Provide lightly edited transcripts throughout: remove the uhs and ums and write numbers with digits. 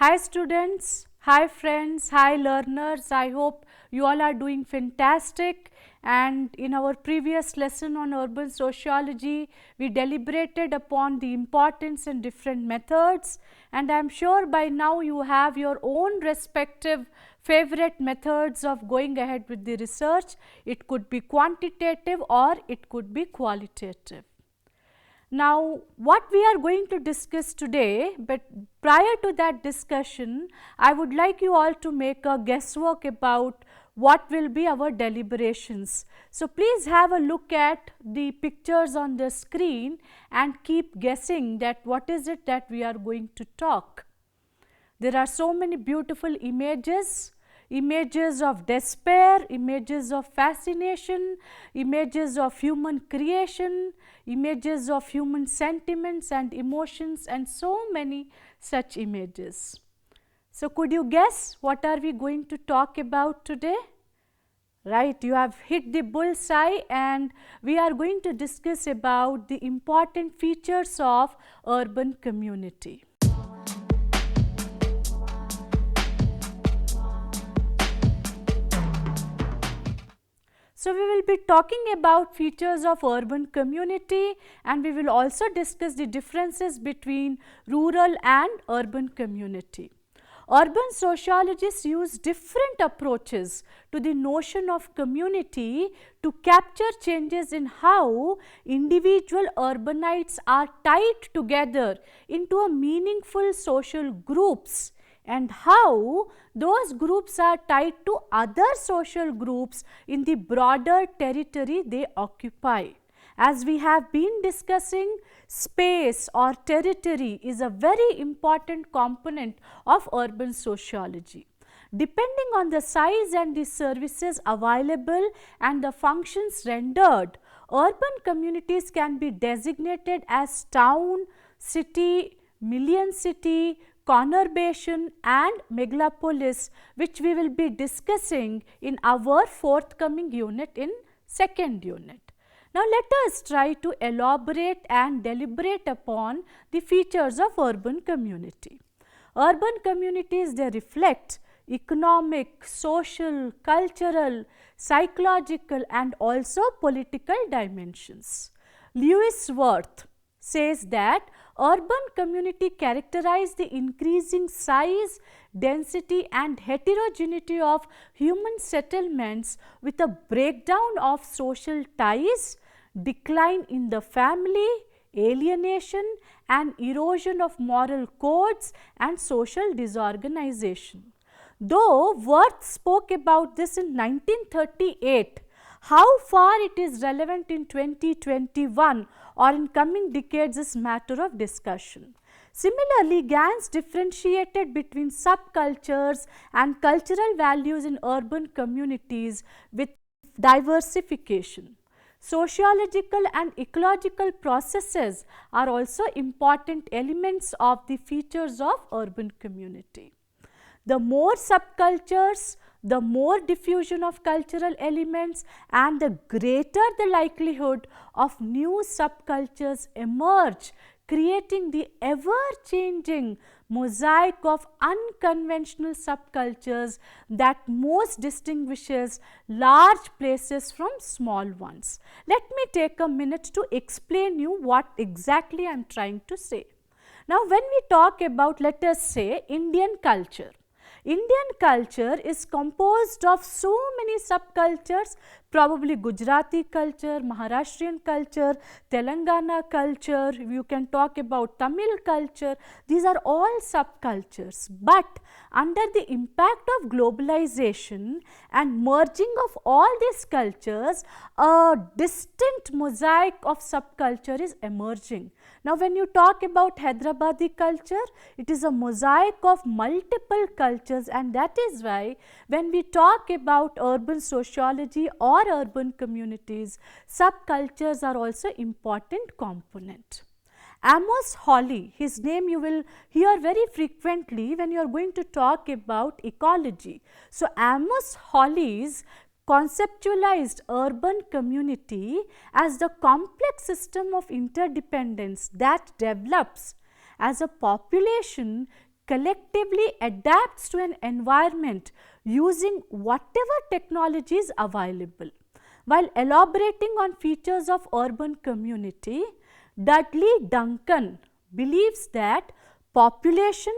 Hi students, hi friends, hi learners. I hope you all are doing fantastic. And in our previous lesson on urban sociology, we deliberated upon the importance and different methods. And I am sure by now you have your own respective favorite methods of going ahead with the research. It could be quantitative or it could be qualitative. Now, what we are going to discuss today, but prior to that discussion, I would like you all to make a guesswork about what will be our deliberations. So, please have a look at the pictures on the screen and keep guessing that what is it that we are going to talk. There are so many beautiful images, images of despair, images of fascination, images of human creation, images of human sentiments and emotions, and so many such images. So, could you guess what are we going to talk about today? Right, you have hit the bullseye, and we are going to discuss about the important features of urban community. So, we will be talking about features of urban community, and we will also discuss the differences between rural and urban community. Urban sociologists use different approaches to the notion of community to capture changes in how individual urbanites are tied together into a meaningful social groups, and how those groups are tied to other social groups in the broader territory they occupy. As we have been discussing, space or territory is a very important component of urban sociology. Depending on the size and the services available and the functions rendered, urban communities can be designated as town, city, million city, conurbation and megalopolis, which we will be discussing in our forthcoming unit in second unit. Now, let us try to elaborate and deliberate upon the features of urban community. Urban communities, they reflect economic, social, cultural, psychological and also political dimensions. Lewis Wirth says that urban community characterize the increasing size, density and heterogeneity of human settlements with a breakdown of social ties, decline in the family, alienation and erosion of moral codes and social disorganization. Though Wirth spoke about this in 1938, how far it is relevant in 2021 or in coming decades is matter of discussion. Similarly, Gans differentiated between subcultures and cultural values in urban communities with diversification. Sociological and ecological processes are also important elements of the features of urban community. The more subcultures, the more diffusion of cultural elements and the greater the likelihood of new subcultures emerge, creating the ever changing mosaic of unconventional subcultures that most distinguishes large places from small ones. Let me take a minute to explain you what exactly I am trying to say. Now, when we talk about, let us say, Indian culture, Indian culture is composed of so many subcultures, probably Gujarati culture, Maharashtrian culture, Telangana culture, you can talk about Tamil culture, these are all subcultures. But under the impact of globalization and merging of all these cultures, a distinct mosaic of subculture is emerging. Now, when you talk about Hyderabadi culture, it is a mosaic of multiple cultures, and that is why when we talk about urban sociology or urban communities, subcultures are also important component. Amos Hawley, his name you will hear very frequently when you are going to talk about ecology. So, Amos Hawley's conceptualized urban community as the complex system of interdependence that develops as a population collectively adapts to an environment using whatever technology is available. While elaborating on features of urban community, Dudley Duncan believes that population,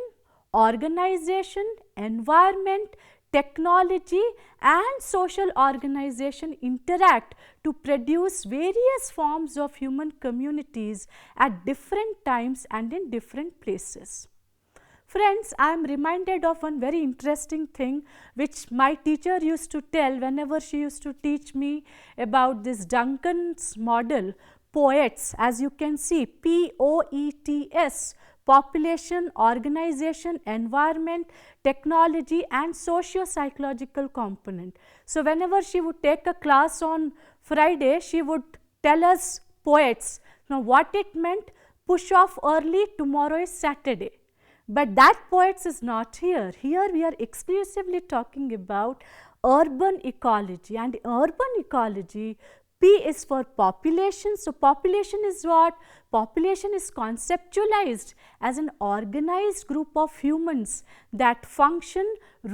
organization, environment, technology and social organization interact to produce various forms of human communities at different times and in different places. Friends, I am reminded of one very interesting thing which my teacher used to tell whenever she used to teach me about this Duncan's model, POETS, as you can see, POETS, population, organization, environment, technology and socio-psychological component. So, whenever she would take a class on Friday, she would tell us POETS. Now, what it meant? Push off early, tomorrow is Saturday. But that POETS is not here. Here we are exclusively talking about urban ecology, and urban ecology, P is for population. So, population is what? Population is conceptualized as an organized group of humans that function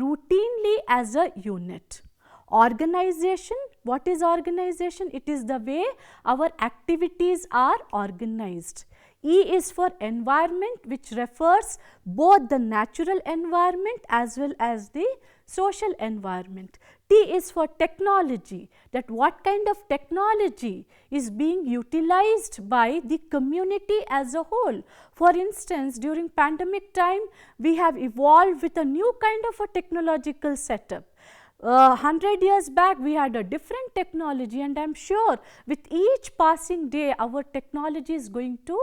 routinely as a unit. Organization, what is organization? It is the way our activities are organized. E is for environment, which refers both the natural environment as well as the social environment. T is for technology, that what kind of technology is being utilized by the community as a whole. For instance, during pandemic time, we have evolved with a new kind of a technological setup. 100 years back we had a different technology, and I am sure with each passing day our technology is going to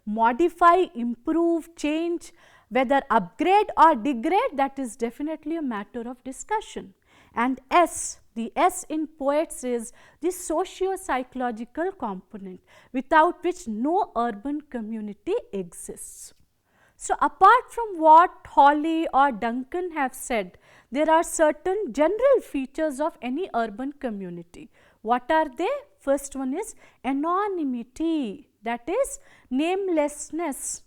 modify, improve, change, whether upgrade or degrade, that is definitely a matter of discussion. And S, the S in POETS is the socio-psychological component, without which no urban community exists. So, apart from what Hawley or Duncan have said, there are certain general features of any urban community. What are they? First one is anonymity, that is namelessness.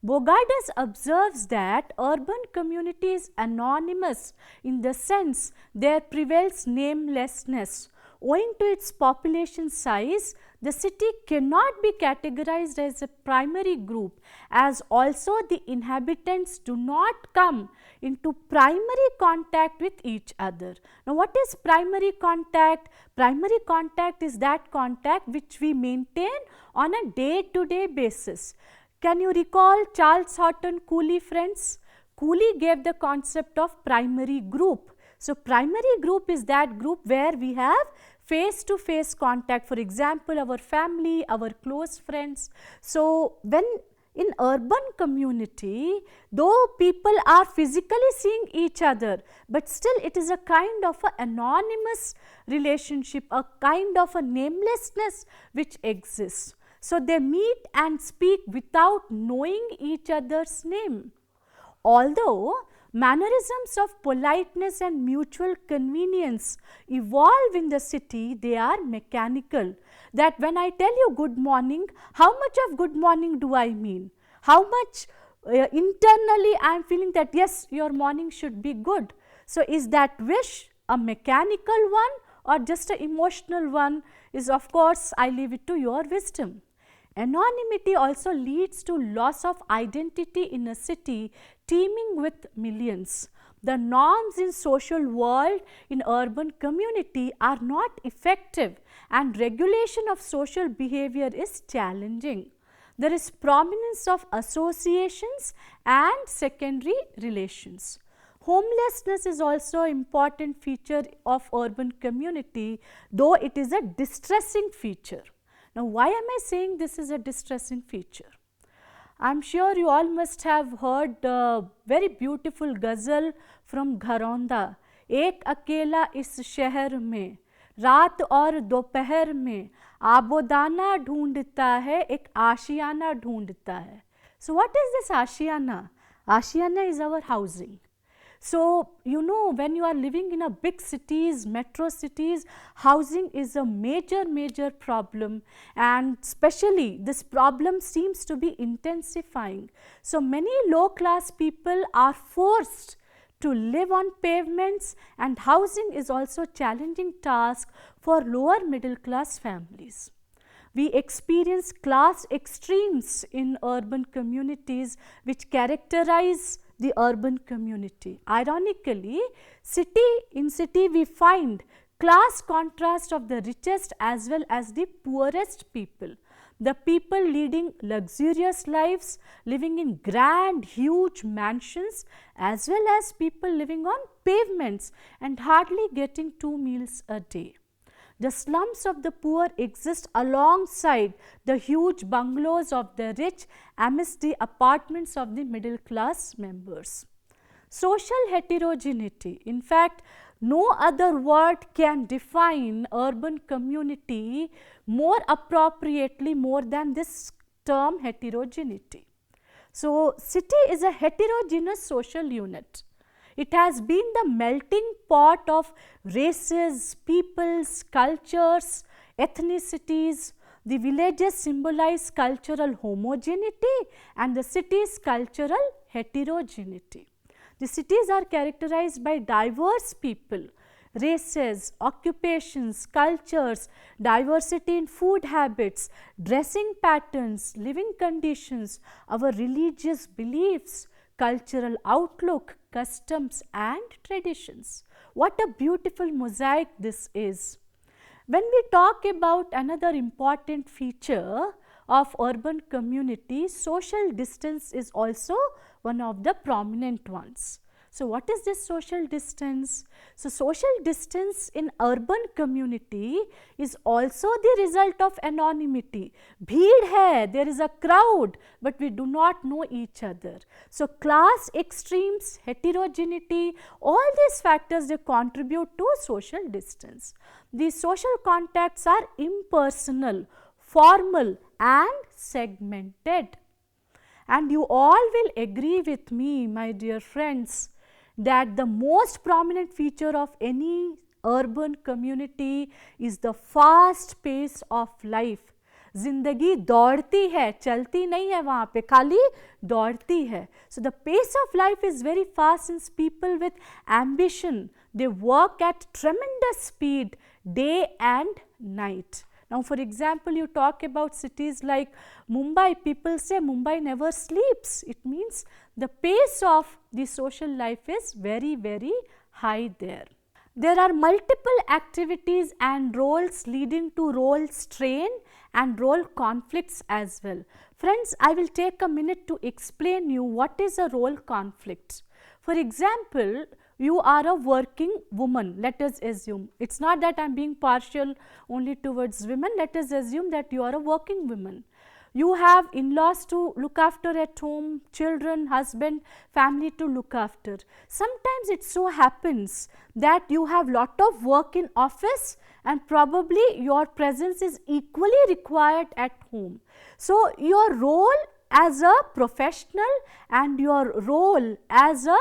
Bogardus observes that urban community is anonymous in the sense there prevails namelessness. Owing to its population size, the city cannot be categorized as a primary group, as also the inhabitants do not come into primary contact with each other. Now, what is primary contact? Primary contact is that contact which we maintain on a day-to-day basis. Can you recall Charles Horton Cooley, friends? Cooley gave the concept of primary group. So, primary group is that group where we have face-to-face contact, for example, our family, our close friends. So, when in urban community, though people are physically seeing each other, but still it is a kind of an anonymous relationship, a kind of a namelessness which exists. So, they meet and speak without knowing each other's name. Although mannerisms of politeness and mutual convenience evolve in the city, they are mechanical. That when I tell you good morning, how much of good morning do I mean? How much internally I am feeling that yes, your morning should be good. So, is that wish a mechanical one or just an emotional one? Is, of course, I leave it to your wisdom. Anonymity also leads to loss of identity in a city teeming with millions. The norms in social world in urban community are not effective, and regulation of social behavior is challenging. There is prominence of associations and secondary relations. Homelessness is also an important feature of urban community, though it is a distressing feature. Now, why am I saying this is a distressing feature? I am sure you all must have heard a very beautiful ghazal from Gharonda. एक अकेला इस शहर में, रात और दोपहर में, आबोदाना ढूंढता है, एक आशियाना ढूंढता है. So, what is this Ashiana? Ashiana is our housing. So, you know, when you are living in a big cities, metro cities, housing is a major problem, and especially this problem seems to be intensifying. So, many low class people are forced to live on pavements, and housing is also challenging task for lower middle class families. We experience class extremes in urban communities which characterize the urban community. Ironically, in city we find class contrast of the richest as well as the poorest people. The people leading luxurious lives, living in grand, huge mansions, as well as people living on pavements and hardly getting 2 meals a day. The slums of the poor exist alongside the huge bungalows of the rich amidst the apartments of the middle class members. Social heterogeneity. In fact, no other word can define urban community more appropriately more than this term heterogeneity. So, city is a heterogeneous social unit. It has been the melting pot of races, peoples, cultures, ethnicities. The villages symbolize cultural homogeneity and the cities cultural heterogeneity. The cities are characterized by diverse people, races, occupations, cultures, diversity in food habits, dressing patterns, living conditions, our religious beliefs, cultural outlook, customs and traditions. What a beautiful mosaic this is. When we talk about another important feature of urban community, social distance is also one of the prominent ones. So, what is this social distance? So, social distance in urban community is also the result of anonymity. Bheed hai, there is a crowd, but we do not know each other. So, class extremes, heterogeneity, all these factors they contribute to social distance. These social contacts are impersonal, formal and segmented. And you all will agree with me, my dear friends, that the most prominent feature of any urban community is the fast pace of life. जिंदगी दौड़ती है, चलती नहीं है वहाँ पे, खाली दौड़ती है. So the pace of life is very fast since people with ambition, they work at tremendous speed day and night. Now, for example, you talk about cities like Mumbai, people say Mumbai never sleeps. It means the pace of the social life is very high there. There are multiple activities and roles leading to role strain and role conflicts as well. Friends, I will take a minute to explain you what is a role conflict. For example, you are a working woman, let us assume. It is not that I am being partial only towards women, let us assume that you are a working woman. You have in-laws to look after at home, children, husband, family to look after. Sometimes it so happens that you have lot of work in office and probably your presence is equally required at home. So, your role as a professional and your role as a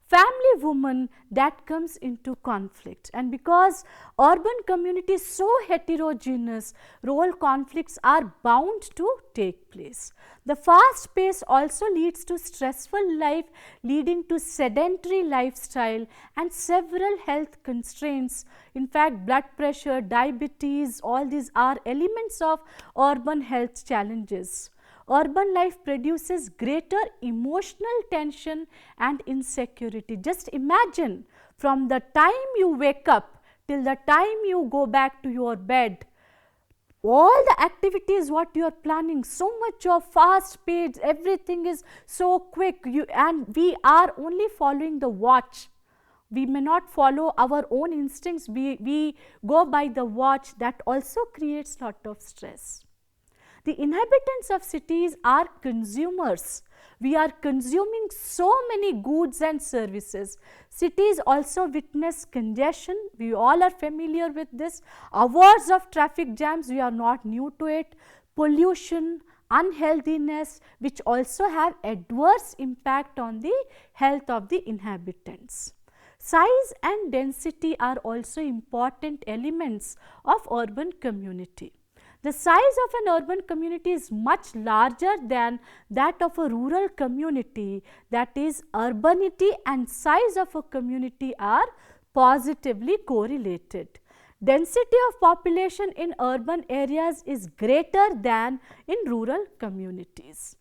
family woman, that comes into conflict. And because urban community is so heterogeneous, role conflicts are bound to take place. The fast pace also leads to stressful life, leading to sedentary lifestyle and several health constraints. In fact, blood pressure, diabetes, all these are elements of urban health challenges. Urban life produces greater emotional tension and insecurity. Just imagine, from the time you wake up till the time you go back to your bed, all the activities what you are planning, so much of fast pace, everything is so quick, and we are only following the watch. We may not follow our own instincts, we go by the watch. That also creates lot of stress. The inhabitants of cities are consumers. We are consuming so many goods and services. Cities also witness congestion. We all are familiar with this. Hours of traffic jams, we are not new to it. Pollution, unhealthiness, which also have adverse impact on the health of the inhabitants. Size and density are also important elements of urban community. The size of an urban community is much larger than that of a rural community, that is, urbanity and size of a community are positively correlated. Density of population in urban areas is greater than in rural communities.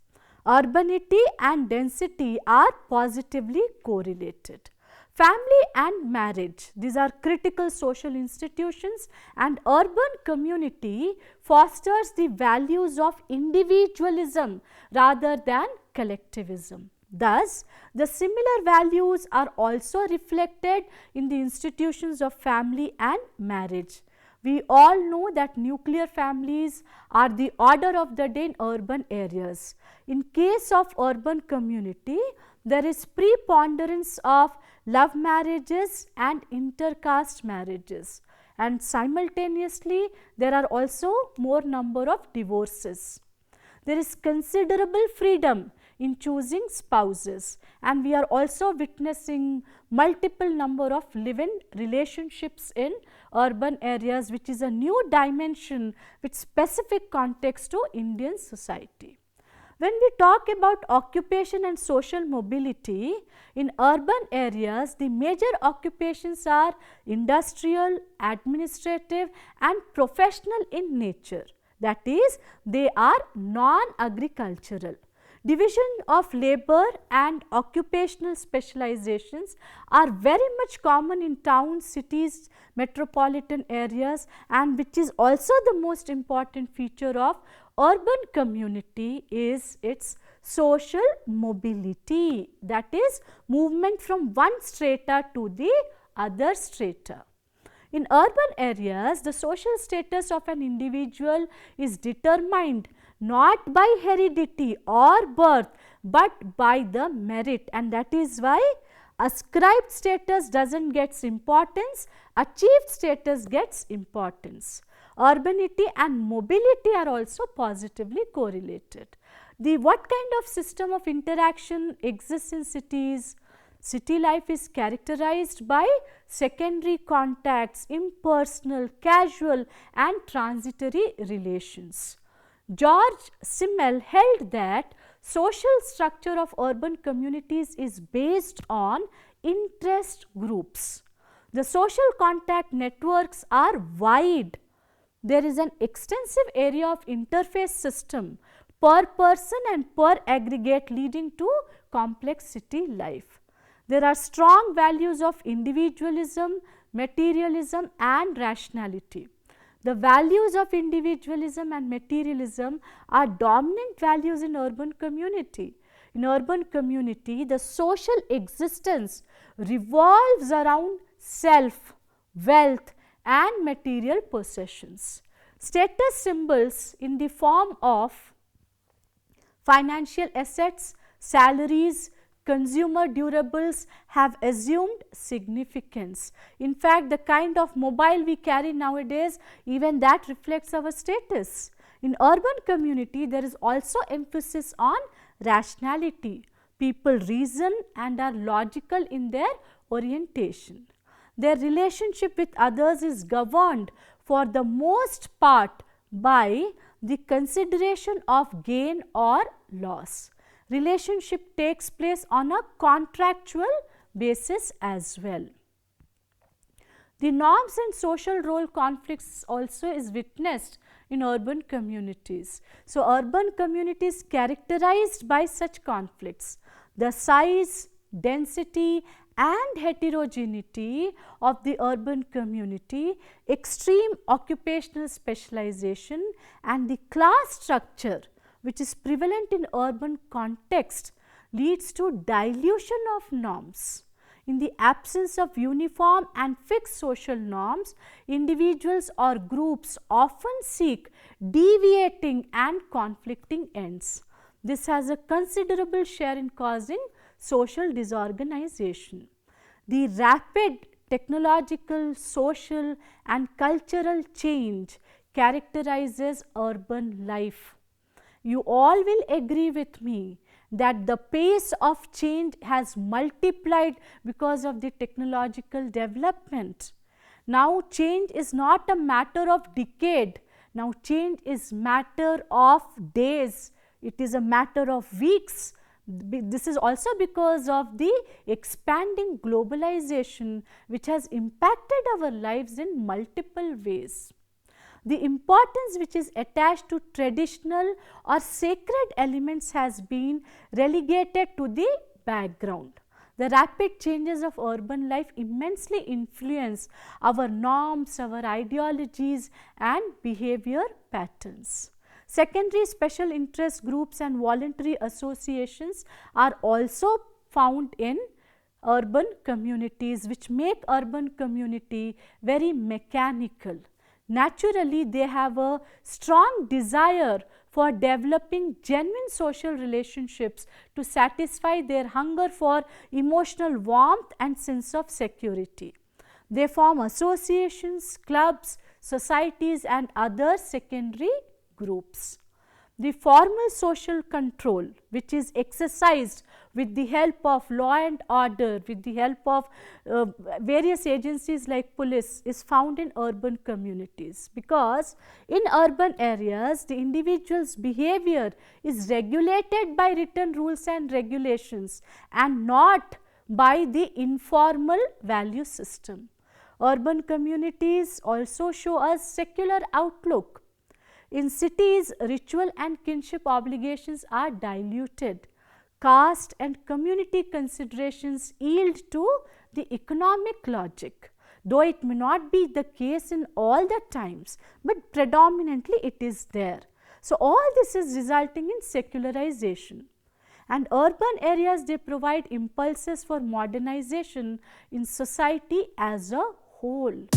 Urbanity and density are positively correlated. Family and marriage, these are critical social institutions, and urban community fosters the values of individualism rather than collectivism. Thus, the similar values are also reflected in the institutions of family and marriage. We all know that nuclear families are the order of the day in urban areas. In case of urban community, there is preponderance of love marriages and intercaste marriages, and simultaneously there are also more number of divorces. There is considerable freedom in choosing spouses, and we are also witnessing multiple number of live-in relationships in urban areas, which is a new dimension with specific context to Indian society. When we talk about occupation and social mobility, in urban areas the major occupations are industrial, administrative and professional in nature, that is, they are non-agricultural. Division of labor and occupational specializations are very much common in towns, cities, metropolitan areas, and which is also the most important feature of urban community is its social mobility, that is, movement from one strata to the other strata. In urban areas, the social status of an individual is determined not by heredity or birth, but by the merit, and that is why ascribed status does not get importance, achieved status gets importance. Urbanity and mobility are also positively correlated. What kind of system of interaction exists in cities? City life is characterized by secondary contacts, impersonal, casual and transitory relations. George Simmel held that social structure of urban communities is based on interest groups. The social contact networks are wide. There is an extensive area of interface system per person and per aggregate, leading to complex city life. There are strong values of individualism, materialism and rationality. The values of individualism and materialism are dominant values in urban community. In urban community, the social existence revolves around self, wealth and material possessions. Status symbols in the form of financial assets, salaries, consumer durables have assumed significance. In fact, the kind of mobile we carry nowadays, even that reflects our status. In urban community, there is also emphasis on rationality. People reason and are logical in their orientation. Their relationship with others is governed for the most part by the consideration of gain or loss. Relationship takes place on a contractual basis as well. The norms and social role conflicts also is witnessed in urban communities. So, urban communities characterized by such conflicts. The size, density and heterogeneity of the urban community, extreme occupational specialization and the class structure which is prevalent in urban context leads to dilution of norms. In the absence of uniform and fixed social norms, individuals or groups often seek deviating and conflicting ends. This has a considerable share in causing social disorganization. The rapid technological, social and cultural change characterizes urban life. you all will agree with me that the pace of change has multiplied because of the technological development. Now change is not a matter of decade, now change is matter of days, it is a matter of weeks. This is also because of the expanding globalization which has impacted our lives in multiple ways. The importance which is attached to traditional or sacred elements has been relegated to the background. The rapid changes of urban life immensely influence our norms, our ideologies and behavior patterns. Secondary special interest groups and voluntary associations are also found in urban communities, which make urban community very mechanical. Naturally, they have a strong desire for developing genuine social relationships to satisfy their hunger for emotional warmth and sense of security. They form associations, clubs, societies and other secondary groups. The formal social control which is exercised with the help of law and order, with the help of various agencies like police is found in urban communities, because in urban areas the individual's behavior is regulated by written rules and regulations and not by the informal value system. Urban communities also show us secular outlook. In cities, ritual and kinship obligations are diluted. Caste and community considerations yield to the economic logic, though it may not be the case in all the times, but predominantly it is there. So, all this is resulting in secularization. And urban areas, they provide impulses for modernization in society as a whole.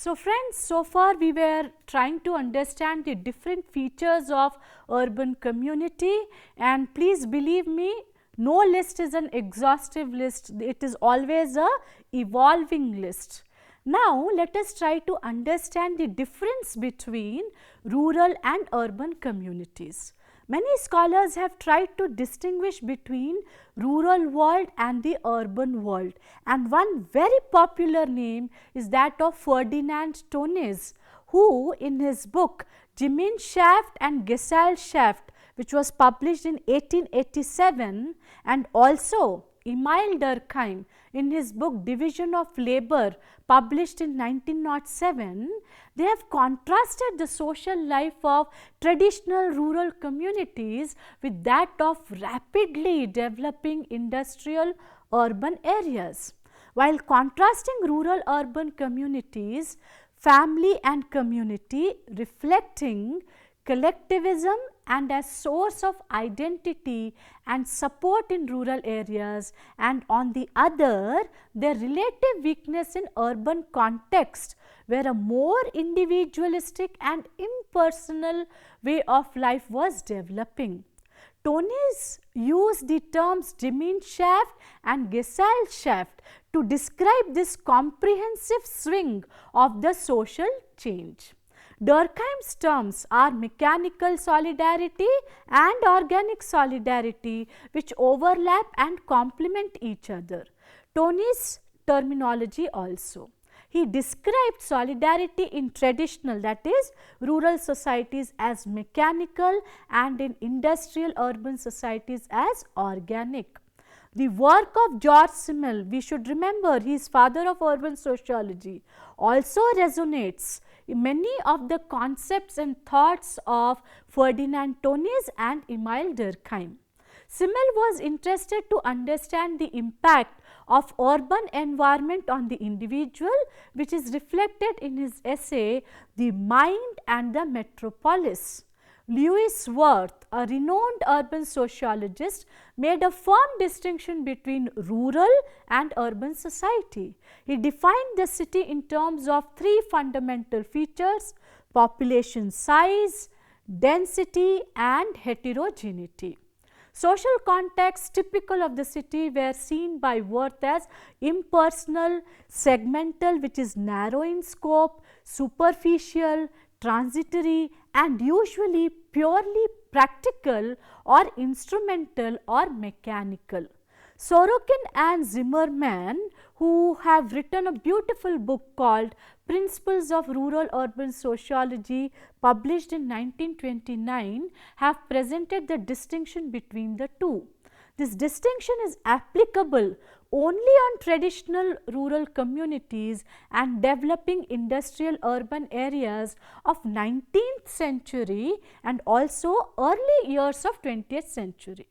So friends, so far we were trying to understand the different features of urban community, and please believe me, no list is an exhaustive list, it is always a evolving list. Now let us try to understand the difference between rural and urban communities. Many scholars have tried to distinguish between rural world and the urban world, and one very popular name is that of Ferdinand Tönnies, who in his book Gemeinschaft and Gesellschaft, which was published in 1887, and also Emil Durkheim in his book Division of Labour, published in 1907, they have contrasted the social life of traditional rural communities with that of rapidly developing industrial urban areas. While contrasting rural urban communities, family and community reflecting collectivism and as source of identity and support in rural areas, and on the other their relative weakness in urban context where a more individualistic and impersonal way of life was developing. Tönnies used the terms Gemeinschaft and Gesellschaft to describe this comprehensive swing of the social change. Durkheim's terms are mechanical solidarity and organic solidarity, which overlap and complement each other. Tönnies' terminology also. He described solidarity in traditional, that is rural societies, as mechanical, and in industrial urban societies as organic. The work of George Simmel, we should remember he is father of urban sociology, also resonates in many of the concepts and thoughts of Ferdinand Tönnies and Emil Durkheim. Simmel was interested to understand the impact of urban environment on the individual, which is reflected in his essay The Mind and the Metropolis. Lewis Worth, a renowned urban sociologist, made a firm distinction between rural and urban society. He defined the city in terms of three fundamental features: population size, density and heterogeneity. Social contexts typical of the city were seen by Wirth as impersonal, segmental, which is narrow in scope, superficial, transitory, and usually purely practical or instrumental or mechanical. Sorokin and Zimmerman, who have written a beautiful book called Principles of Rural Urban Sociology, published in 1929, have presented the distinction between the two. This distinction is applicable only on traditional rural communities and developing industrial urban areas of 19th century and also early years of 20th century.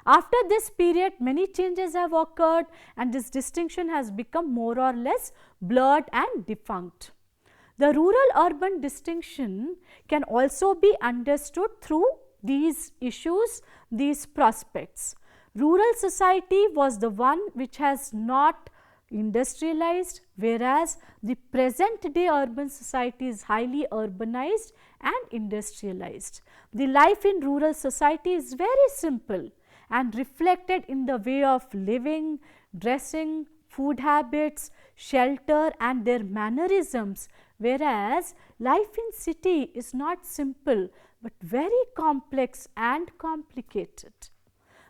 After this period, many changes have occurred and this distinction has become more or less blurred and defunct. The rural-urban distinction can also be understood through these issues, these prospects. Rural society was the one which has not industrialized, whereas the present day urban society is highly urbanized and industrialized. The life in rural society is very simple and reflected in the way of living, dressing, food habits, shelter and their mannerisms, whereas life in city is not simple but very complex and complicated.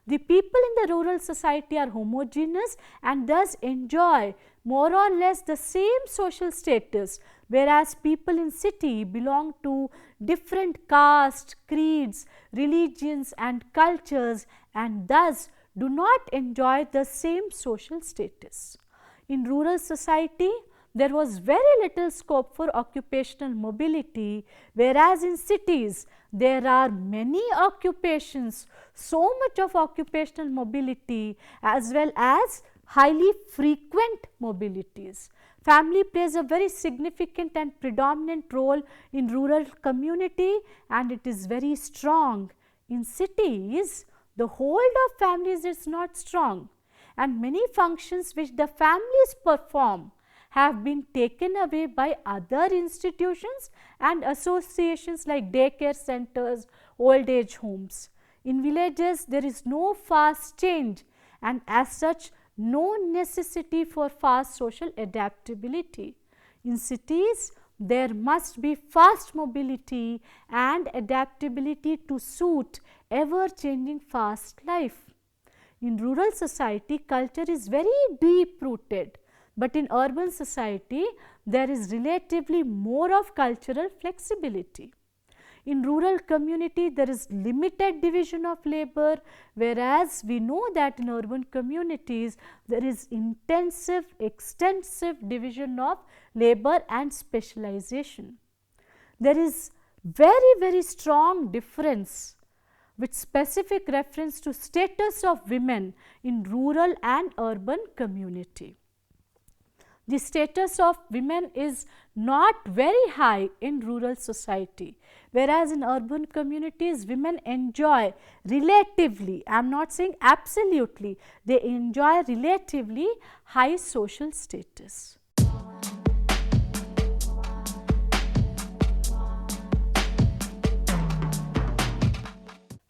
The people in the rural society are homogeneous and thus enjoy more or less the same social status, whereas people in city belong to different castes, creeds, religions and cultures and thus do not enjoy the same social status. In rural society, there was very little scope for occupational mobility, whereas in cities there are many occupations, so much of occupational mobility as well as highly frequent mobilities. Family plays a very significant and predominant role in rural community and it is very strong. In cities, the hold of families is not strong and many functions which the families perform have been taken away by other institutions and associations like daycare centers, old age homes. In villages, there is no fast change and as such no necessity for fast social adaptability. In cities, there must be fast mobility and adaptability to suit ever changing fast life. In rural society, culture is very deep rooted, but in urban society, there is relatively more of cultural flexibility. In rural community, there is limited division of labor, whereas we know that in urban communities, there is intensive, extensive division of labor and specialization. There is very strong difference with specific reference to status of women in rural and urban community. The status of women is not very high in rural society, whereas in urban communities women enjoy relatively, I am not saying absolutely, they enjoy relatively high social status.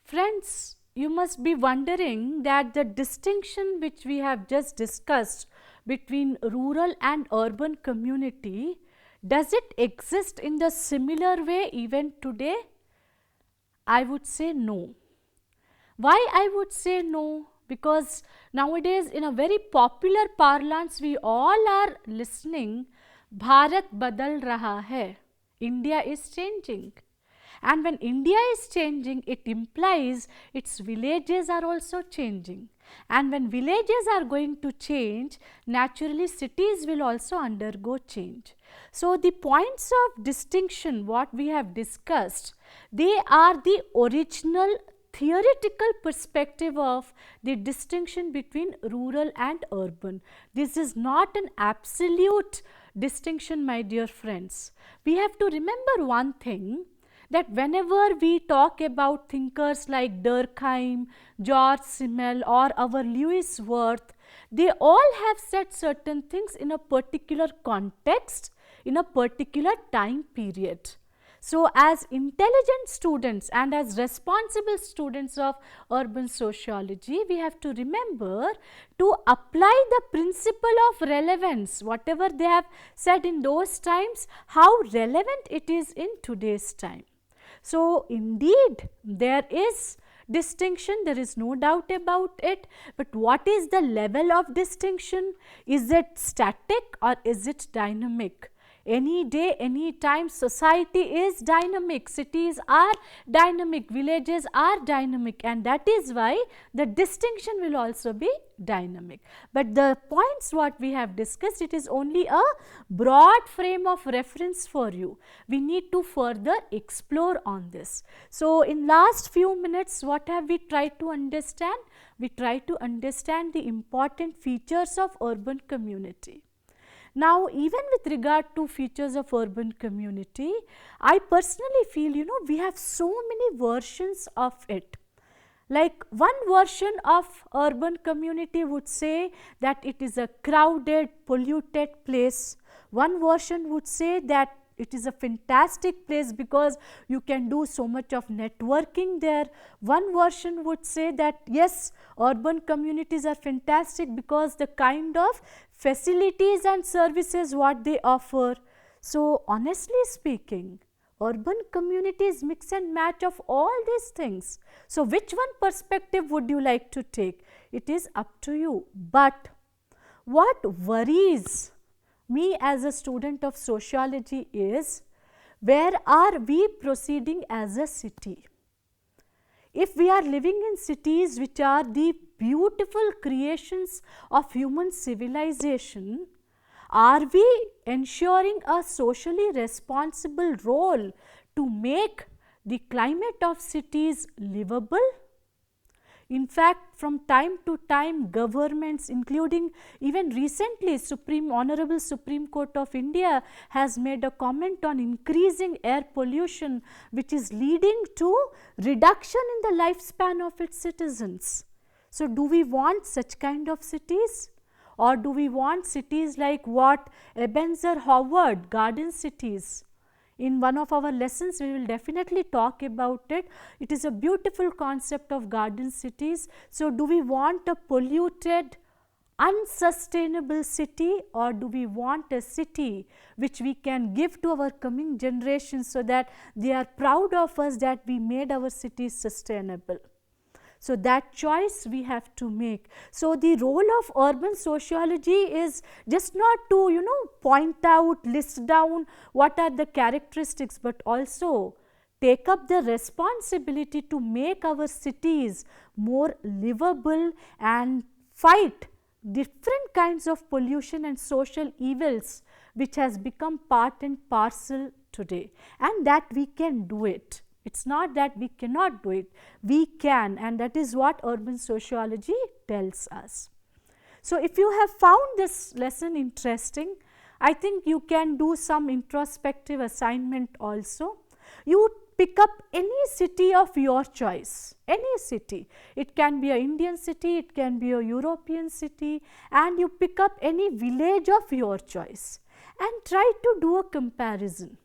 Friends, you must be wondering that the distinction which we have just discussed between rural and urban community, does it exist in the similar way even today? I would say no. Why I would say no? Because nowadays in a very popular parlance we all are listening, Bharat badal raha hai, India is changing. And when India is changing, it implies its villages are also changing. And when villages are going to change, naturally cities will also undergo change. So the points of distinction what we have discussed, they are the original theoretical perspective of the distinction between rural and urban. This is not an absolute distinction, my dear friends. We have to remember one thing, that whenever we talk about thinkers like Durkheim, George Simmel or our Lewis Wirth, they all have said certain things in a particular context, in a particular time period. So, as intelligent students and as responsible students of urban sociology, we have to remember to apply the principle of relevance, whatever they have said in those times, how relevant it is in today's time. So, indeed, there is distinction, there is no doubt about it, but what is the level of distinction? Is it static or is it dynamic? Any day, any time, society is dynamic, cities are dynamic, villages are dynamic, and that is why the distinction will also be dynamic. But the points what we have discussed, it is only a broad frame of reference for you. We need to further explore on this. So, in last few minutes, what have we tried to understand? We try to understand the important features of urban community. Now, even with regard to features of urban community, I personally feel, we have so many versions of it. Like one version of urban community would say that it is a crowded, polluted place. One version would say that it is a fantastic place because you can do so much of networking there. One version would say that yes, urban communities are fantastic because the kind of facilities and services what they offer. So, honestly speaking, urban communities mix and match of all these things. So, which one perspective would you like to take? It is up to you. But what worries me as a student of sociology is, where are we proceeding as a city? If we are living in cities which are the beautiful creations of human civilization, are we ensuring a socially responsible role to make the climate of cities livable? In fact, from time to time, governments, including even recently Honorable Supreme Court of India has made a comment on increasing air pollution, which is leading to reduction in the lifespan of its citizens. So, do we want such kind of cities? Or do we want cities like what Ebenezer Howard, garden cities? In one of our lessons, we will definitely talk about it. It is a beautiful concept of garden cities. So, do we want a polluted, unsustainable city, or do we want a city which we can give to our coming generations so that they are proud of us that we made our cities sustainable? So, that choice we have to make. So, the role of urban sociology is just not to point out, list down what are the characteristics, but also take up the responsibility to make our cities more livable and fight different kinds of pollution and social evils which has become part and parcel today, and that we can do it. It is not that we cannot do it, we can, and that is what urban sociology tells us. So, if you have found this lesson interesting, I think you can do some introspective assignment also. You pick up any city of your choice, any city. It can be an Indian city, it can be a European city, and you pick up any village of your choice and try to do a comparison.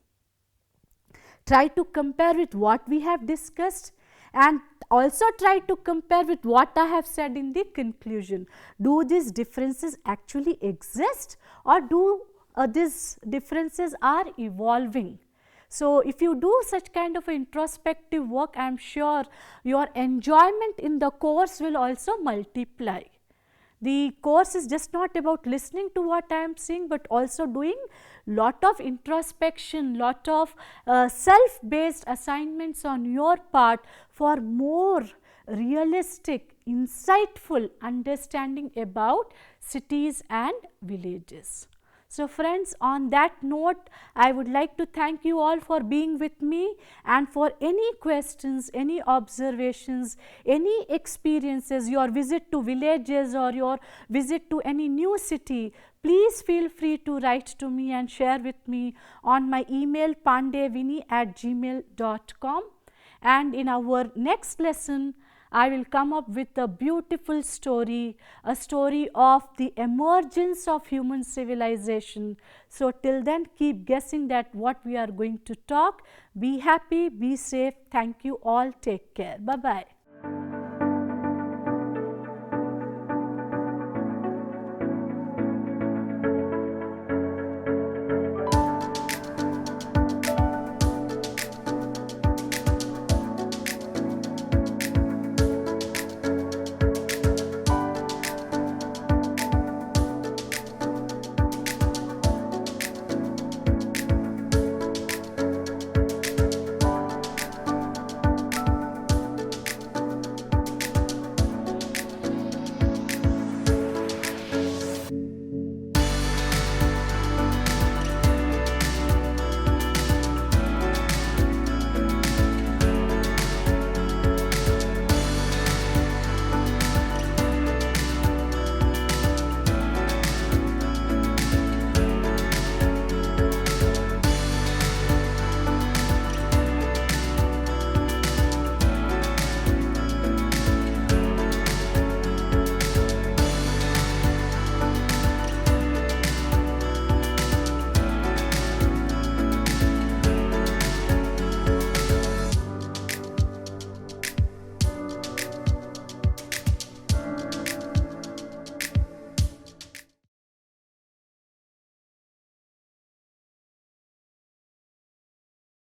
Try to compare with what we have discussed and also try to compare with what I have said in the conclusion. Do these differences actually exist, or do these differences are evolving? So, if you do such kind of introspective work, I am sure your enjoyment in the course will also multiply. The course is just not about listening to what I am saying, but also doing lot of introspection, lot of self-based assignments on your part for more realistic, insightful understanding about cities and villages. So, friends, on that note, I would like to thank you all for being with me, and for any questions, any observations, any experiences, your visit to villages or your visit to any new city, please feel free to write to me and share with me on my email pandevini@gmail.com. And in our next lesson, I will come up with a beautiful story, a story of the emergence of human civilization. So, till then, keep guessing that what we are going to talk. Be happy, be safe. Thank you all. Take care. Bye bye.